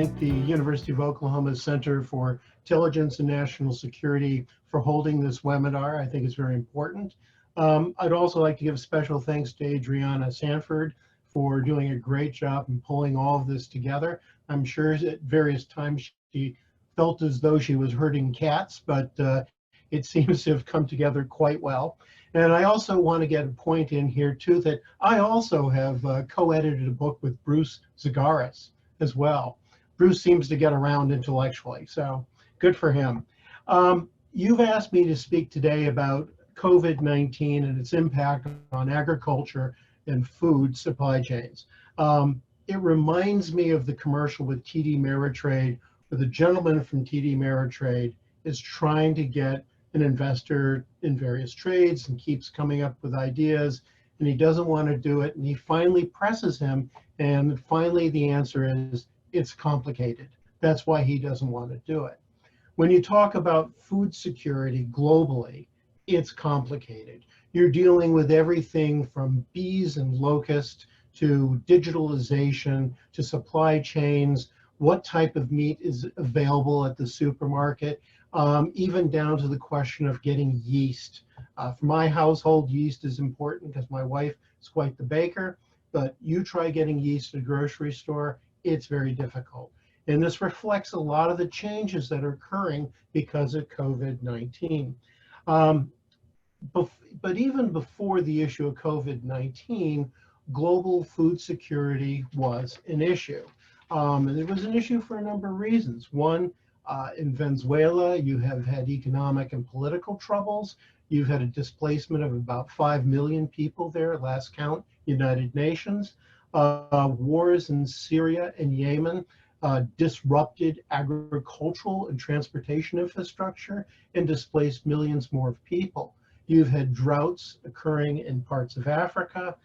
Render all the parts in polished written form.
thank the University of Oklahoma Center for Intelligence and National Security for holding this webinar. I think it's very important. I'd also like to give special thanks to Adriana Sanford for doing a great job in pulling all of this together. I'm sure at various times she felt as though she was herding cats, but it seems to have come together quite well. And I also want to get a point in here too that I also have co-edited a book with Bruce Zagaris as well. Bruce seems to get around intellectually, so good for him. You've asked me to speak today about COVID-19 and its impact on agriculture and food supply chains. It reminds me of the commercial with TD Ameritrade, where the gentleman from TD Ameritrade is trying to get an investor in various trades and keeps coming up with ideas, and he doesn't want to do it, and he finally presses him, and finally the answer is it's complicated. That's why he doesn't want to do it. When you talk about food security globally, it's complicated. You're dealing with everything from bees and locusts to digitalization to supply chains, what type of meat is available at the supermarket, even down to the question of getting yeast. For my household, yeast is important because my wife is quite the baker, but you try getting yeast at a grocery store, it's very difficult. And this reflects a lot of the changes that are occurring because of COVID-19. But even before the issue of COVID-19, global food security was an issue. And it was an issue for a number of reasons. One, in Venezuela, you have had economic and political troubles. You've had a displacement of about 5 million people there, last count, United Nations. Wars in Syria and Yemen disrupted agricultural and transportation infrastructure and displaced millions more of people. You've had droughts occurring in parts of Africa.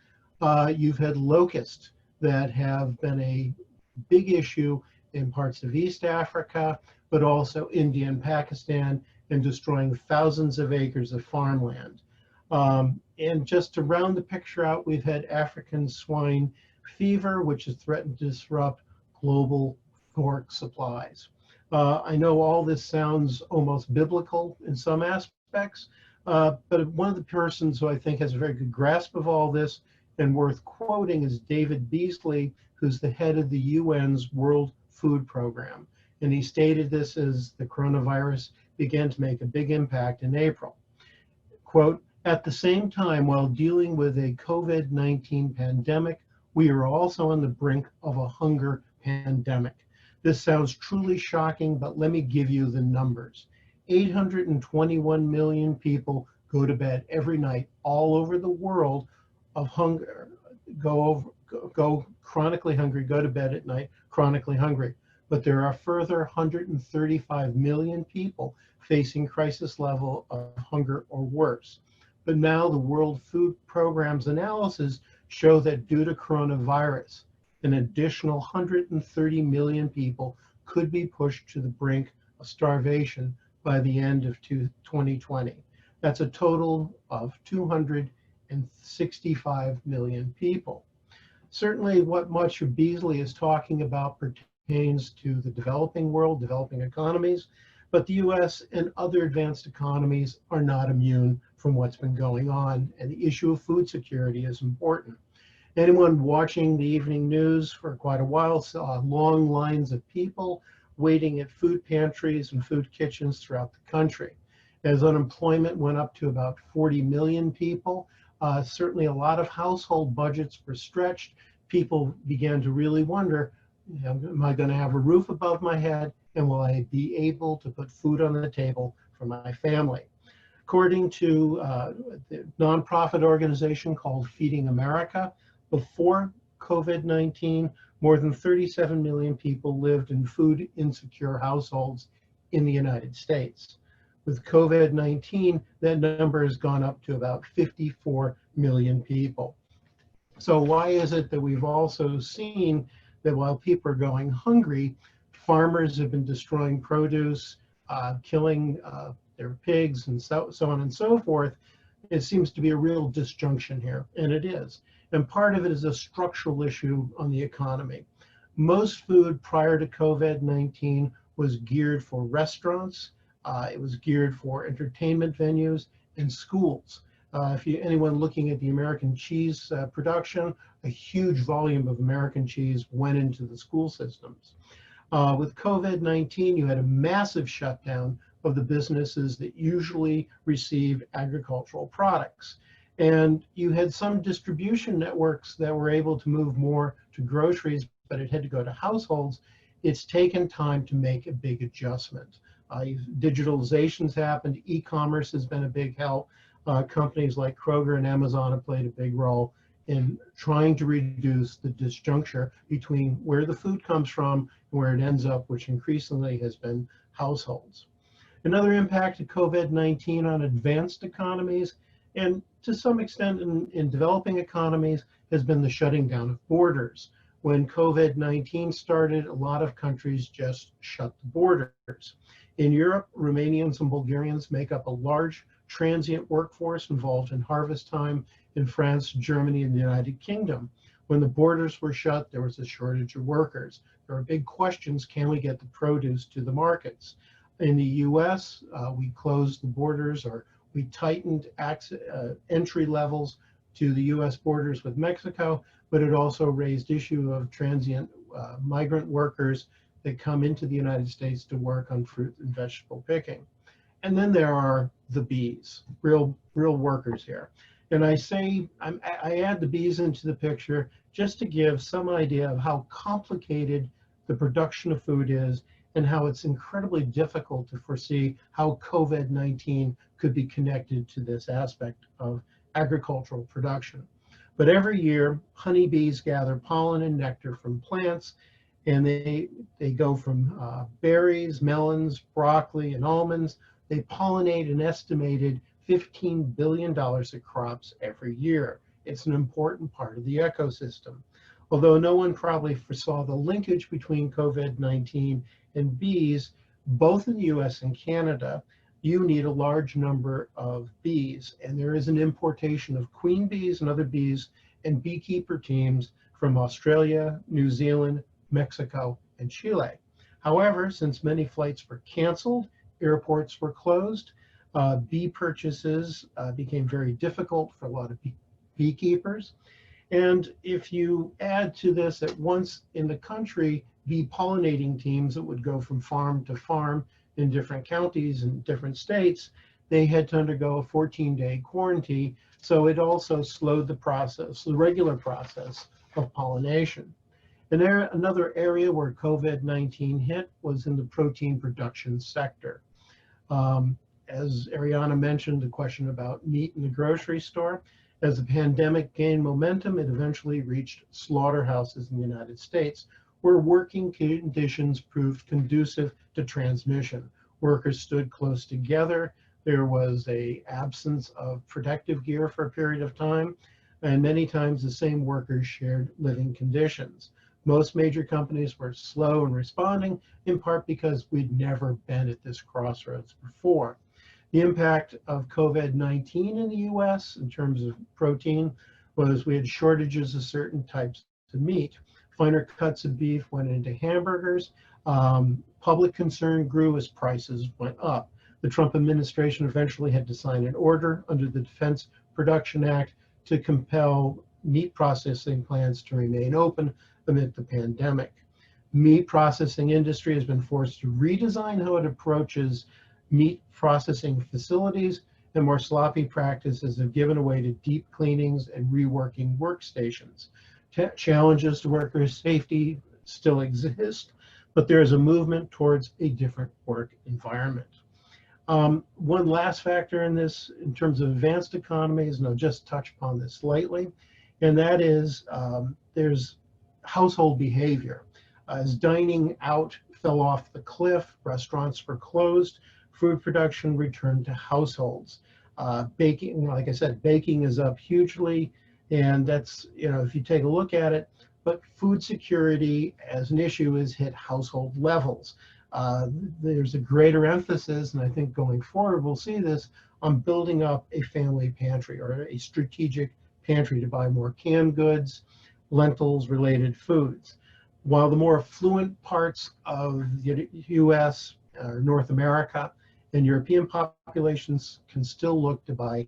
You've had locusts that have been a big issue in parts of East Africa, but also India and Pakistan, and destroying thousands of acres of farmland. And just to round the picture out, we've had African swine fever, which has threatened to disrupt global pork supplies. I know all this sounds almost biblical in some aspects, but one of the persons who I think has a very good grasp of all this and worth quoting is David Beasley, who's the head of the UN's World Food Program. And he stated this as the coronavirus began to make a big impact in April. Quote, "At the same time, while dealing with a COVID-19 pandemic, we are also on the brink of a hunger pandemic. This sounds truly shocking, but let me give you the numbers. 821 million people go to bed every night all over the world of hunger, go chronically hungry, go to bed at night chronically hungry. But there are further 135 million people facing crisis level of hunger or worse. But now the World Food Program's analysis show that due to coronavirus, an additional 130 million people could be pushed to the brink of starvation by the end of 2020. That's a total of 265 million people. Certainly what much of Beasley is talking about pertains to the developing world, developing economies, but the US and other advanced economies are not immune from what's been going on, and the issue of food security is important. Anyone watching the evening news for quite a while saw long lines of people waiting at food pantries and food kitchens throughout the country. As unemployment went up to about 40 million people, certainly a lot of household budgets were stretched. People began to really wonder, am I going to have a roof above my head, and will I be able to put food on the table for my family? According to the nonprofit organization called Feeding America, before COVID-19, more than 37 million people lived in food insecure households in the United States. With COVID-19, that number has gone up to about 54 million people. So why is it that we've also seen that while people are going hungry, farmers have been destroying produce, killing their pigs, and so on and so forth? It seems to be a real disjunction here, and it is. And part of it is a structural issue on the economy. Most food prior to COVID-19 was geared for restaurants. It was geared for entertainment venues and schools. Anyone looking at the American cheese production, a huge volume of American cheese went into the school systems. With COVID-19, you had a massive shutdown of the businesses that usually receive agricultural products. And you had some distribution networks that were able to move more to groceries, but it had to go to households. It's taken time to make a big adjustment. Digitalization's happened, e-commerce has been a big help. Companies like Kroger and Amazon have played a big role in trying to reduce the disjuncture between where the food comes from and where it ends up, which increasingly has been households. Another impact of COVID-19 on advanced economies, and to some extent in developing economies, has been the shutting down of borders. When COVID-19 started, a lot of countries just shut the borders. In Europe, Romanians and Bulgarians make up a large transient workforce involved in harvest time. In France, Germany, and the United Kingdom, when the borders were shut, there was a shortage of workers. There are big questions: can we get the produce to the markets? In the US, we closed the borders, or we tightened entry levels to the US borders with Mexico, but it also raised issue of transient migrant workers that come into the United States to work on fruit and vegetable picking. And then there are the bees, real workers here. And I add the bees into the picture just to give some idea of how complicated the production of food is and how it's incredibly difficult to foresee how COVID-19 could be connected to this aspect of agricultural production. But every year, honeybees gather pollen and nectar from plants, and they go from berries, melons, broccoli, and almonds. They pollinate an estimated $15 billion of crops every year. It's an important part of the ecosystem. Although no one probably foresaw the linkage between COVID-19 and bees, both in the US and Canada, you need a large number of bees. And there is an importation of queen bees and other bees and beekeeper teams from Australia, New Zealand, Mexico, and Chile. However, since many flights were canceled, airports were closed, bee purchases became very difficult for a lot of beekeepers. And if you add to this at once in the country, bee pollinating teams that would go from farm to farm in different counties and different states, they had to undergo a 14-day quarantine. So it also slowed the process, the regular process of pollination. And another area where COVID-19 hit was in the protein production sector. As Ariana mentioned, the question about meat in the grocery store. As the pandemic gained momentum, it eventually reached slaughterhouses in the United States, where working conditions proved conducive to transmission. Workers stood close together. There was an absence of protective gear for a period of time, and many times the same workers shared living conditions. Most major companies were slow in responding, in part because we'd never been at this crossroads before. The impact of COVID-19 in the US in terms of protein was we had shortages of certain types of meat. Finer cuts of beef went into hamburgers. Public concern grew as prices went up. The Trump administration eventually had to sign an order under the Defense Production Act to compel meat processing plants to remain open amid the pandemic. Meat processing industry has been forced to redesign how it approaches meat processing facilities, and more sloppy practices have given way to deep cleanings and reworking workstations. Challenges to workers' safety still exist, but there is a movement towards a different work environment. One last factor in this, in terms of advanced economies, and I'll just touch upon this slightly, and that is there's household behavior. As dining out fell off the cliff, restaurants were closed, food production returned to households. Baking, like I said, baking is up hugely, and that's, if you take a look at it, but food security as an issue has hit household levels. There's a greater emphasis, and I think going forward we'll see this, on building up a family pantry or a strategic pantry to buy more canned goods, lentils related foods. While the more affluent parts of the US, North America, and European populations can still look to buy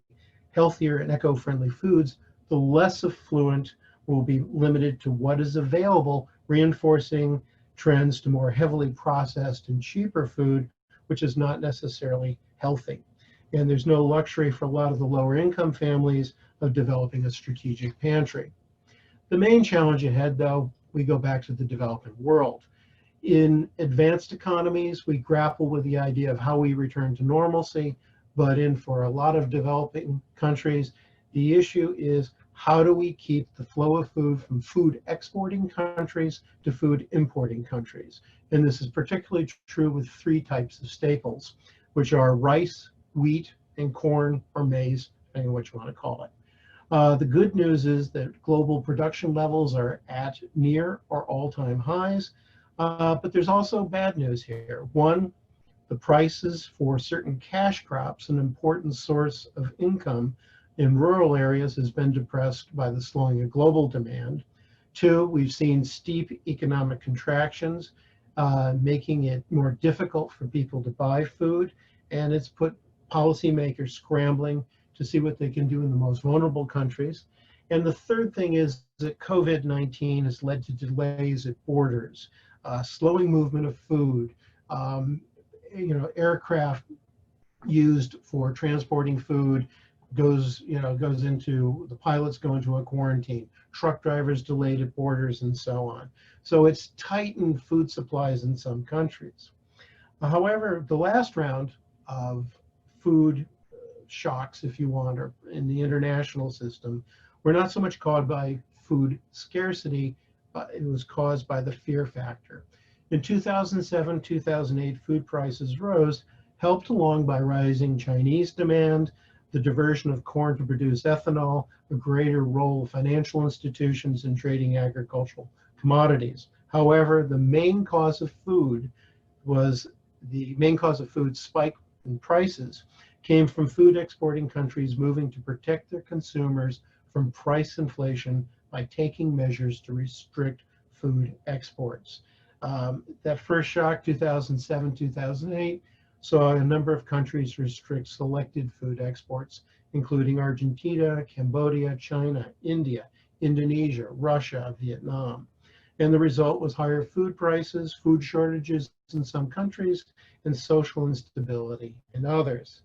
healthier and eco-friendly foods, the less affluent will be limited to what is available, reinforcing trends to more heavily processed and cheaper food, which is not necessarily healthy. And there's no luxury for a lot of the lower income families of developing a strategic pantry. The main challenge ahead, though, we go back to the developing world. In advanced economies, we grapple with the idea of how we return to normalcy, but for a lot of developing countries, the issue is how do we keep the flow of food from food exporting countries to food importing countries? And this is particularly true with three types of staples, which are rice, wheat, and corn or maize, depending on what you want to call it. The good news is that global production levels are at near or all-time highs, but there's also bad news here. One, the prices for certain cash crops, an important source of income in rural areas, has been depressed by the slowing of global demand. Two, we've seen steep economic contractions, making it more difficult for people to buy food, and it's put policymakers scrambling to see what they can do in the most vulnerable countries. And the third thing is that COVID-19 has led to delays at borders, slowing movement of food, aircraft used for transporting food goes into, the pilots go into a quarantine, truck drivers delayed at borders, and so on. So it's tightened food supplies in some countries. However, the last round of food shocks, if you want, or in the international system, were not so much caused by food scarcity, but it was caused by the fear factor. In 2007, 2008, food prices rose, helped along by rising Chinese demand, the diversion of corn to produce ethanol, a greater role of financial institutions in trading agricultural commodities. However, the main cause of food spike in prices came from food exporting countries moving to protect their consumers from price inflation by taking measures to restrict food exports. That first shock, 2007, 2008, saw a number of countries restrict selected food exports, including Argentina, Cambodia, China, India, Indonesia, Russia, Vietnam. And the result was higher food prices, food shortages in some countries, and social instability in others.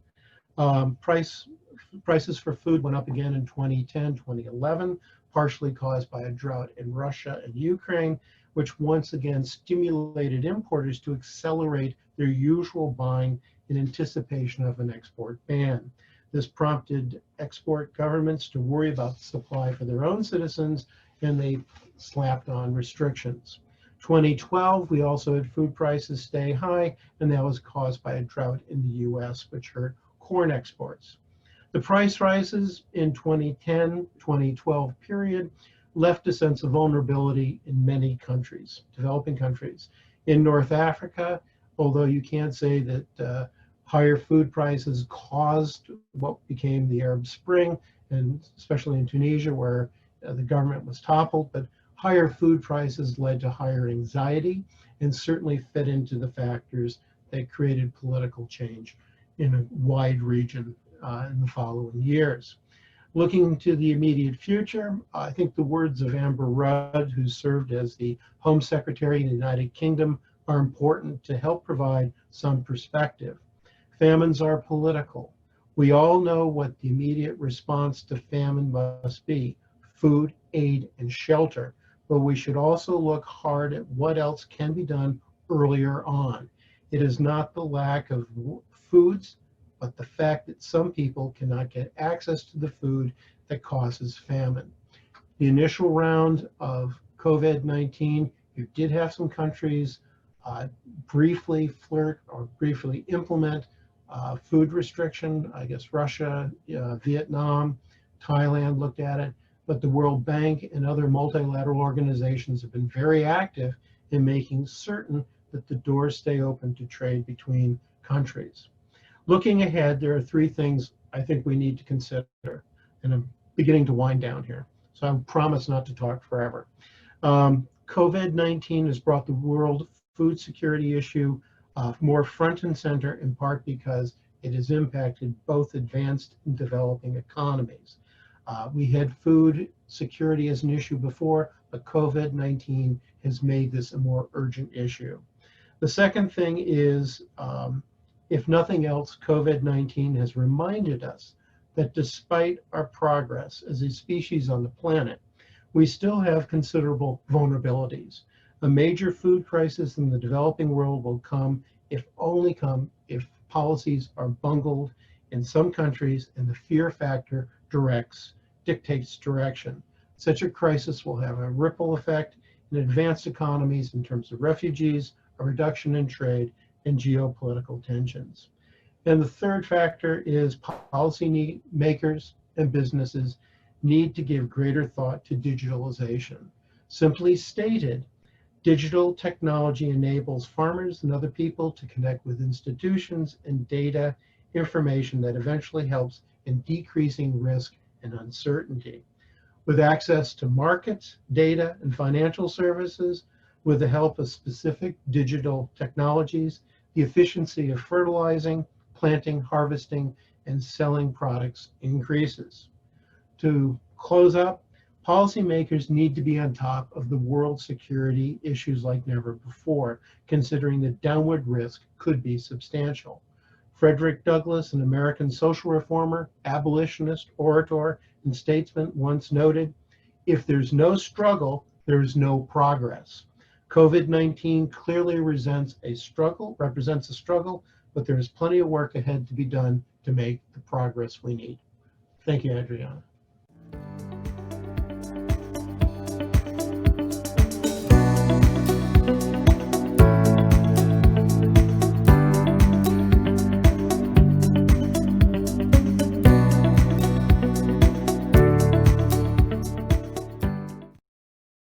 Prices for food went up again in 2010, 2011, partially caused by a drought in Russia and Ukraine, which once again stimulated importers to accelerate their usual buying in anticipation of an export ban. This prompted export governments to worry about the supply for their own citizens, and they slapped on restrictions. 2012, we also had food prices stay high, and that was caused by a drought in the US, which hurt corn exports. The price rises in 2010-2012 period left a sense of vulnerability in many countries, developing countries. In North Africa, although you can't say that higher food prices caused what became the Arab Spring, and especially in Tunisia where the government was toppled, but higher food prices led to higher anxiety and certainly fit into the factors that created political change in a wide region in the following years. Looking to the immediate future, I think the words of Amber Rudd, who served as the Home Secretary in the United Kingdom, are important to help provide some perspective. Famines are political. We all know what the immediate response to famine must be: food, aid, and shelter. But we should also look hard at what else can be done earlier on. It is not the lack of foods, but the fact that some people cannot get access to the food that causes famine. The initial round of COVID-19, you did have some countries briefly flirt or briefly implement food restriction. I guess Russia, Vietnam, Thailand looked at it, but the World Bank and other multilateral organizations have been very active in making certain that the doors stay open to trade between countries. Looking ahead, there are three things I think we need to consider, and I'm beginning to wind down here, so I promise not to talk forever. COVID-19 has brought the world food security issue more front and center, in part because it has impacted both advanced and developing economies. We had food security as an issue before, but COVID-19 has made this a more urgent issue. The second thing is, if nothing else, COVID-19 has reminded us that despite our progress as a species on the planet, we still have considerable vulnerabilities. A major food crisis in the developing world will come if policies are bungled in some countries and the fear factor dictates direction. Such a crisis will have a ripple effect in advanced economies in terms of refugees, a reduction in trade, and geopolitical tensions. And the third factor is policy makers and businesses need to give greater thought to digitalization. Simply stated, digital technology enables farmers and other people to connect with institutions and data information that eventually helps in decreasing risk and uncertainty. With access to markets, data, and financial services, with the help of specific digital technologies, the efficiency of fertilizing, planting, harvesting, and selling products increases. To close up, policymakers need to be on top of the world security issues like never before, considering the downward risk could be substantial. Frederick Douglass, an American social reformer, abolitionist, orator, and statesman, once noted, "If there's no struggle, there's no progress." COVID-19 clearly represents a struggle, but there is plenty of work ahead to be done to make the progress we need. Thank you, Adriana.